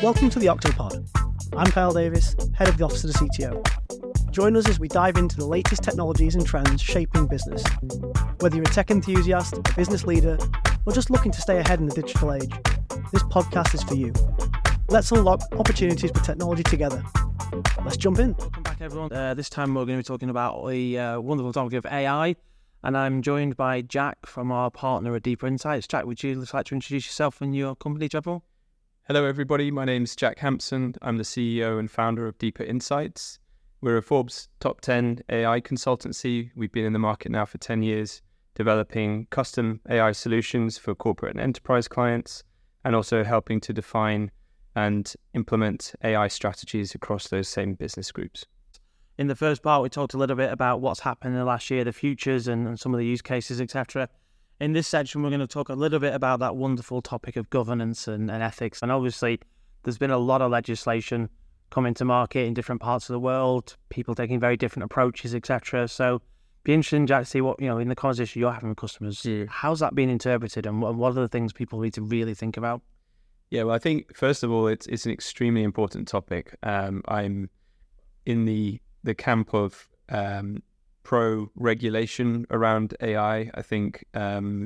Welcome to the Octopod. I'm Kyle Davis, head of the Office of the CTO. Join us as we dive into the latest technologies and trends shaping business. Whether you're a tech enthusiast, a business leader, or just looking to stay ahead in the digital age, this podcast is for you. Let's unlock opportunities with technology together. Let's jump in. Welcome back, everyone. This time we're going to be talking about the wonderful topic of AI, and I'm joined by Jack from our partner at Deeper Insights. Jack, would you like to introduce yourself and your company to everyone? Hello, everybody. My name's Jack Hampson. I'm the CEO and founder of Deeper Insights. We're a Forbes top 10 AI consultancy. We've been in the market now for 10 years, developing custom AI solutions for corporate and enterprise clients, and also helping to define and implement AI strategies across those same business groups. In the first part, we talked a little bit about what's happened in the last year, the futures and some of the use cases, etc. In this section, we're going to talk a little bit about that wonderful topic of governance and ethics. And obviously, there's been a lot of legislation coming to market in different parts of the world, people taking very different approaches, etc. So be interesting, Jack, to see what, in the conversation you're having with customers, how's that being interpreted and what are the things people need to really think about? Yeah, well, I think, first of all, it's an extremely important topic. I'm in the camp of pro-regulation around AI. I think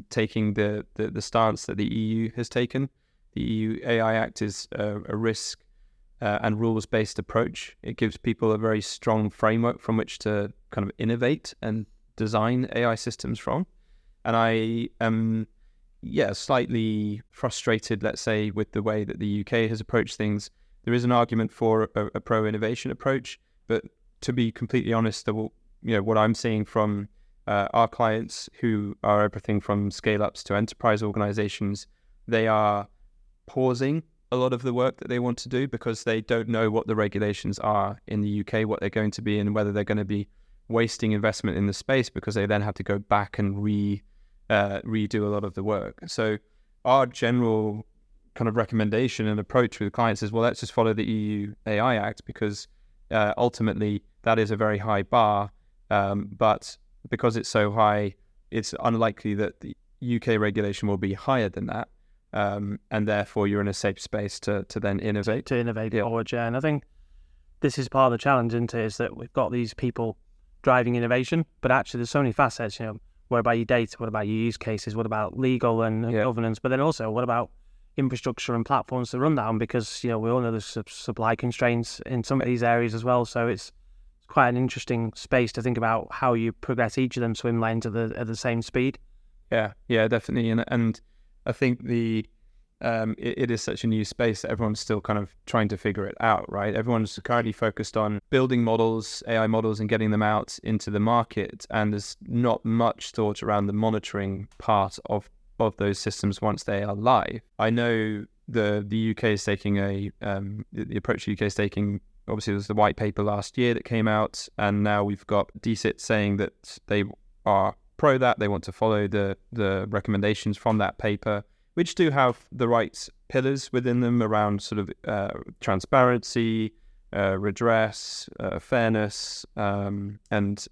taking the stance that the EU has taken. The EU AI Act is a risk and rules-based approach. It gives people a very strong framework from which to kind of innovate and design AI systems from. And I am, slightly frustrated, let's say, with the way that the UK has approached things. There is an argument for a pro-innovation approach, but to be completely honest, what I'm seeing from our clients, who are everything from scale-ups to enterprise organizations, they are pausing a lot of the work that they want to do because they don't know what the regulations are in the UK, what they're going to be, and whether they're going to be wasting investment in the space because they then have to go back and redo a lot of the work. So our general kind of recommendation and approach with clients is, well, let's just follow the EU AI Act because ultimately that is a very high bar. But because it's so high, it's unlikely that the UK regulation will be higher than that. And therefore, you're in a safe space to then innovate. To innovate forward, yeah. And I think this is part of the challenge, isn't it, is that we've got these people driving innovation, but actually there's so many facets, what about your data, what about your use cases, what about legal and governance, but then also what about infrastructure and platforms to run that on, because, we all know there's supply constraints in some of these areas as well. So it's quite an interesting space to think about how you progress each of them swim lanes at the same speed. Yeah, definitely. And I think it is such a new space that everyone's still kind of trying to figure it out, right? Everyone's currently focused on building models, AI models, and getting them out into the market. And there's not much thought around the monitoring part of those systems once they are live. I know the UK is taking the approach the UK is taking. Obviously, there was the white paper last year that came out, and now we've got DCIT saying that they are pro that. They want to follow the recommendations from that paper, which do have the right pillars within them around sort of transparency, redress, fairness, and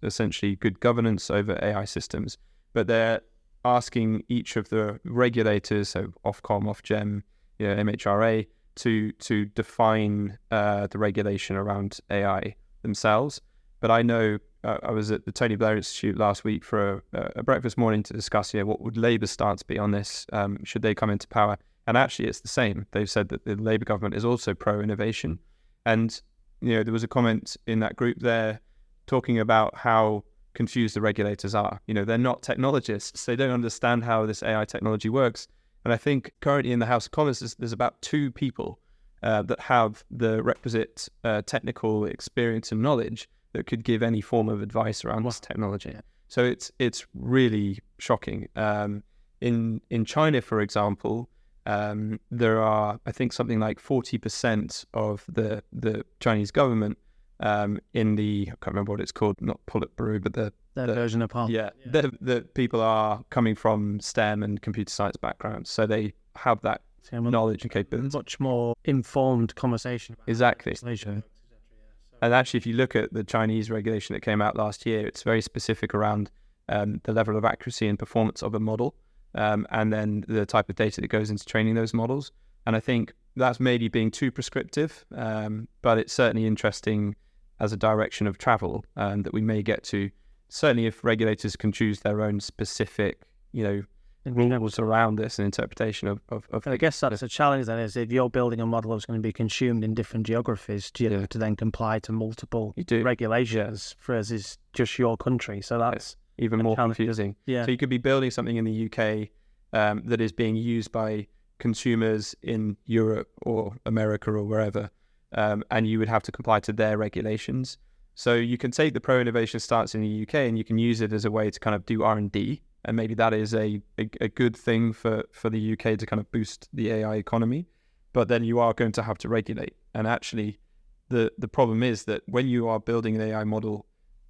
essentially good governance over AI systems. But they're asking each of the regulators, so Ofcom, Ofgem, MHRA, to define the regulation around AI themselves. But I know I was at the Tony Blair Institute last week for a breakfast morning to discuss what would Labour's stance be on this, should they come into power. And actually it's the same. They've said that the Labour government is also pro-innovation. And there was a comment in that group there talking about how confused the regulators are. They're not technologists. They don't understand how this AI technology works. And I think currently in the House of Commons, there's about 2 people that have the requisite technical experience and knowledge that could give any form of advice around this technology. Yeah. So it's really shocking. In China, for example, there are, I think, something like 40% of the Chinese government in the, I can't remember what it's called, not Politburo, but the version of Parliament. Yeah. The people are coming from STEM and computer science backgrounds, so they have that knowledge and capability. Much more informed conversation. Exactly. And actually, if you look at the Chinese regulation that came out last year, it's very specific around the level of accuracy and performance of a model, and then the type of data that goes into training those models. And I think that's maybe being too prescriptive, but it's certainly interesting as a direction of travel that we may get to. Certainly if regulators can choose their own specific, rules around this and interpretation of I guess that's a challenge then, is if you're building a model that's going to be consumed in different geographies, do you have to then comply to multiple regulations versus just your country? So that's even more confusing. Yeah. So you could be building something in the UK that is being used by consumers in Europe or America or wherever, and you would have to comply to their regulations. So you can take the pro-innovation stance in the UK and you can use it as a way to kind of do R&D. And maybe that is a good thing for the UK to kind of boost the AI economy. But then you are going to have to regulate. And actually, the problem is that when you are building an AI model,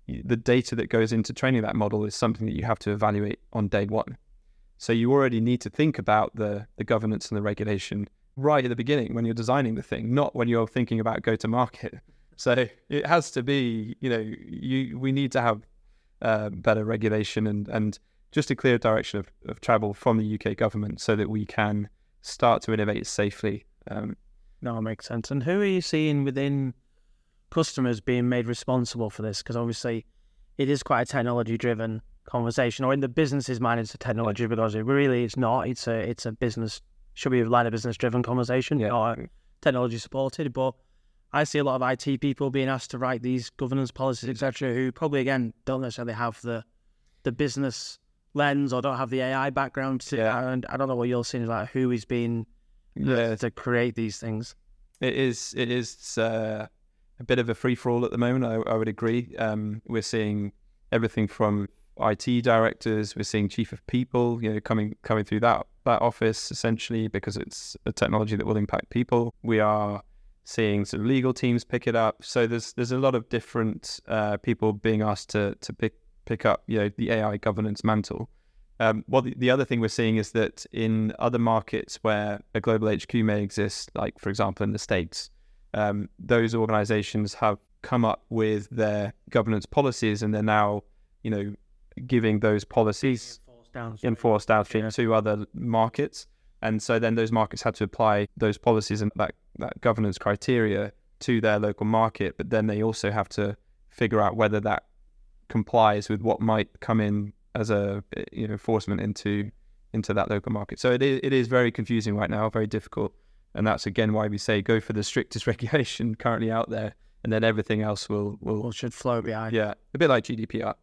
the data that goes into training that model is something that you have to evaluate on day one. So you already need to think about the governance and the regulation right at the beginning when you're designing the thing, not when you're thinking about go to market. So it has to be, we need to have better regulation and just a clear direction of travel from the UK government so that we can start to innovate safely. No, it makes sense. And who are you seeing within customers being made responsible for this? Because obviously it is quite a technology-driven conversation, or in the business's mind it's a technology, because it's not. It's a business, should be a line of business-driven conversation, not technology-supported. But I see a lot of IT people being asked to write these governance policies, etc., who probably, again, don't necessarily have the business lens or don't have the AI background and I don't know what you're seeing, like who is being to create these things. It is a bit of a free-for-all at the moment, I would agree. We're seeing everything from IT directors, we're seeing chief of people, coming through that office, essentially, because it's a technology that will impact people. We are seeing sort of legal teams pick it up. So there's a lot of different people being asked to pick up, the AI governance mantle. The other thing we're seeing is that in other markets where a global HQ may exist, like for example in the States, those organizations have come up with their governance policies, and they're now, giving those policies enforced downstream to other markets. And so then those markets had to apply those policies and that governance criteria to their local market, but then they also have to figure out whether that complies with what might come in as a enforcement into that local market. So it is very confusing right now, very difficult, and that's again why we say go for the strictest regulation currently out there, and then everything else should flow behind. Yeah, a bit like GDPR.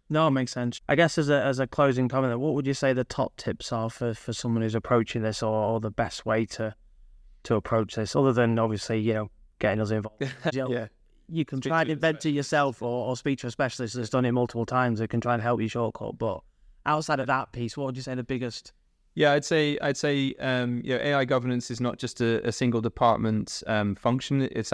No, it makes sense. I guess as a closing comment, what would you say the top tips are for someone who's approaching this, or the best way to approach this, other than obviously getting us involved? You can try and invent it yourself or speak to a specialist that's done it multiple times that can try and help you shortcut. But outside of that piece, what would you say the biggest? Yeah, I'd say AI governance is not just a single department function. It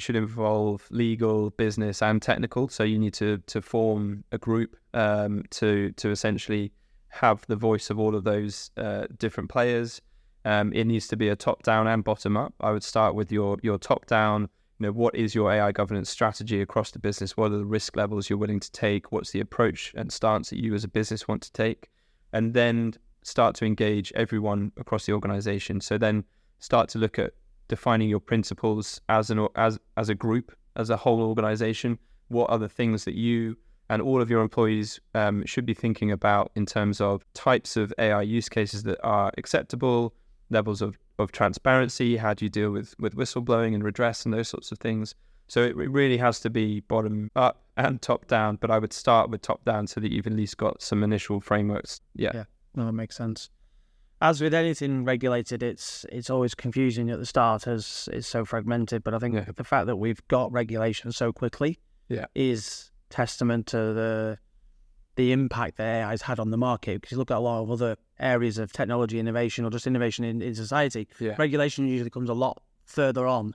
should involve legal, business, and technical. So you need to form a group to essentially have the voice of all of those different players. It needs to be a top down and bottom up. I would start with your top down. What is your AI governance strategy across the business? What are the risk levels you're willing to take? What's the approach and stance that you as a business want to take? And then start to engage everyone across the organization. So then start to look at defining your principles as a group, as a whole organization. What are the things that you and all of your employees should be thinking about in terms of types of AI use cases that are acceptable, levels of transparency, how do you deal with whistleblowing and redress and those sorts of things. So it really has to be bottom up and top down, but I would start with top down so that you've at least got some initial frameworks. Yeah. No, that makes sense. As with anything regulated, it's always confusing at the start as it's so fragmented, but I think the fact that we've got regulation so quickly is testament to the impact that AI has had on the market. Because you look at a lot of other areas of technology innovation or just innovation in society, regulation usually comes a lot further on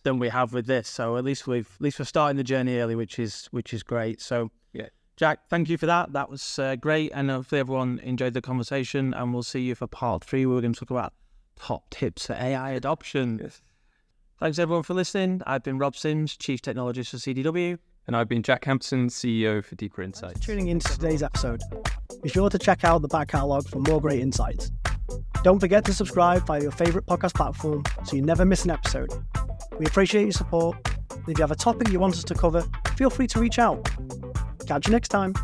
than we have with this. So at least we're starting the journey early, which is great. So Jack, thank you for that. That was great, and hopefully everyone enjoyed the conversation, and we'll see you for part 3. We're going to talk about top tips for AI adoption. Thanks everyone for listening. I've been Rob Sims, Chief Technologist for CDW. And I've been Jack Hampson, CEO for Deeper Insights. Thanks for tuning into today's episode. Be sure to check out the back catalogue for more great insights. Don't forget to subscribe via your favourite podcast platform so you never miss an episode. We appreciate your support, and if you have a topic you want us to cover, feel free to reach out. Catch you next time.